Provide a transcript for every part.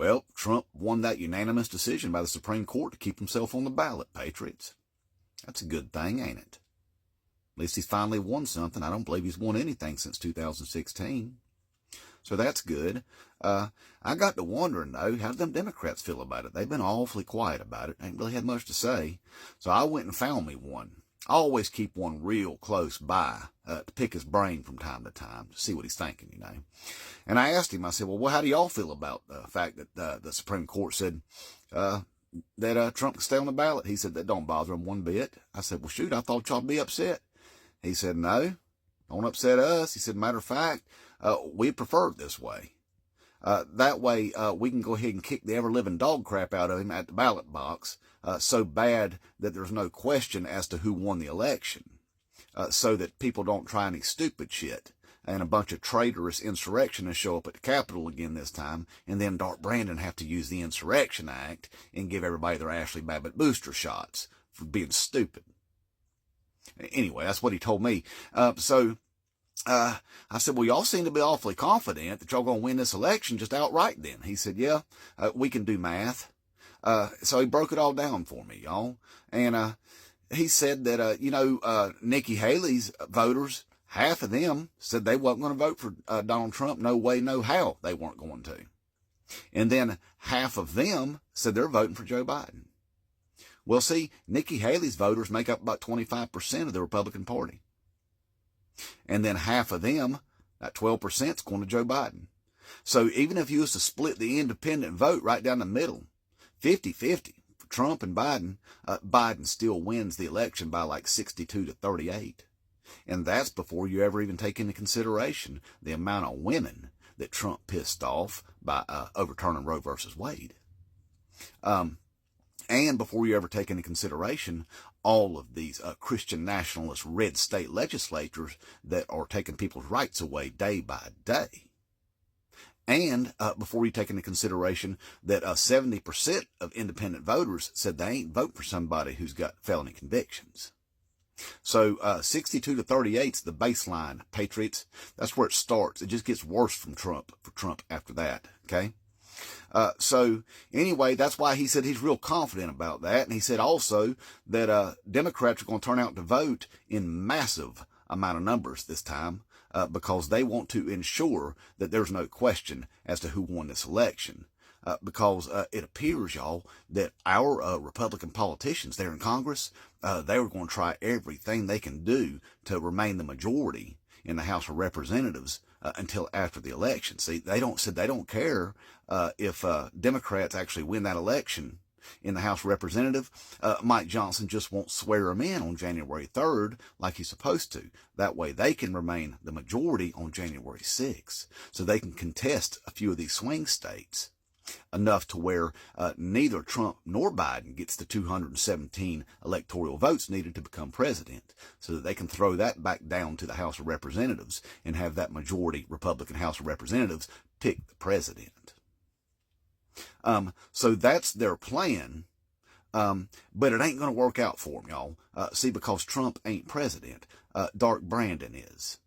Well, Trump won that unanimous decision by the Supreme Court to keep himself on the ballot, patriots. That's a good thing, ain't it? At least he's finally won something. I don't believe he's won anything since 2016. So that's good. I got to wondering, though, how do them Democrats feel about it? They've been awfully quiet about it. Ain't really had much to say. So I went and found me one. I always keep one real close by to pick his brain from time to time to see what he's thinking, you know. And I asked him, I said, well, how do y'all feel about the fact that the Supreme Court said that Trump can stay on the ballot? He said, that don't bother him one bit. I said, well, shoot, I thought y'all'd be upset. He said, no, don't upset us. He said, matter of fact, we prefer it this way. That way, we can go ahead and kick the ever-living dog crap out of him at the ballot box, so bad that there's no question as to who won the election, so that people don't try any stupid shit and a bunch of traitorous insurrectionists show up at the Capitol again this time, and then Dark Brandon have to use the Insurrection Act and give everybody their Ashley Babbitt booster shots for being stupid. Anyway, that's what he told me. I said, well, y'all seem to be awfully confident that y'all going to win this election just outright then. He said, yeah, we can do math. So he broke it all down for me, y'all. And he said that, Nikki Haley's voters, half of them said they wasn't going to vote for Donald Trump. No way, no how they weren't going to. And then half of them said they're voting for Joe Biden. Well, see, Nikki Haley's voters make up about 25% of the Republican Party. And then half of them, that 12%, is going to Joe Biden. So even if you was to split the independent vote right down the middle, 50-50 for Trump and Biden, Biden still wins the election by like 62-38. And that's before you ever even take into consideration the amount of women that Trump pissed off by overturning Roe versus Wade. And before you ever take into consideration all of these Christian nationalist red state legislatures that are taking people's rights away day by day. And before you take into consideration that 70% of independent voters said they ain't vote for somebody who's got felony convictions. So 62-38 is the baseline, patriots. That's where it starts. It just gets worse for Trump after that, okay? So anyway, that's why he said he's real confident about that. And he said also that Democrats are going to turn out to vote in massive amount of numbers this time because they want to ensure that there's no question as to who won this election. Because it appears, y'all, that our Republican politicians there in Congress, they were going to try everything they can do to remain the majority in the House of Representatives until after the election. See, they don't care if Democrats actually win that election in the House of Representatives. Mike Johnson just won't swear them in on January 3rd like he's supposed to. That way they can remain the majority on January 6th. So they can contest a few of these swing states enough to where neither Trump nor Biden gets the 217 electoral votes needed to become president, so that they can throw that back down to the House of Representatives and have that majority Republican House of Representatives pick the president. So that's their plan, but it ain't going to work out for them, y'all. See, because Trump ain't president, Dark Brandon is.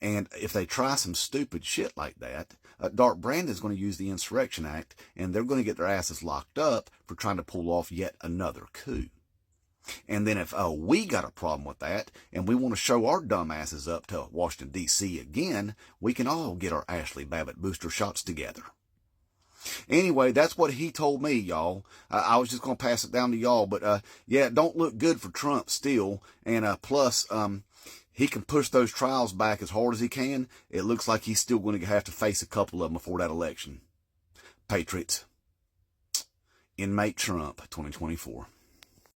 And if they try some stupid shit like that, Dark Brandon's going to use the Insurrection Act, and they're going to get their asses locked up for trying to pull off yet another coup. And then if we got a problem with that, and we want to show our dumb asses up to Washington, D.C. again, we can all get our Ashley Babbitt booster shots together. Anyway, that's what he told me, y'all. I was just going to pass it down to y'all, but yeah, it don't look good for Trump still, and plus, he can push those trials back as hard as he can. It looks like he's still going to have to face a couple of them before that election. Patriots, inmate Trump 2024.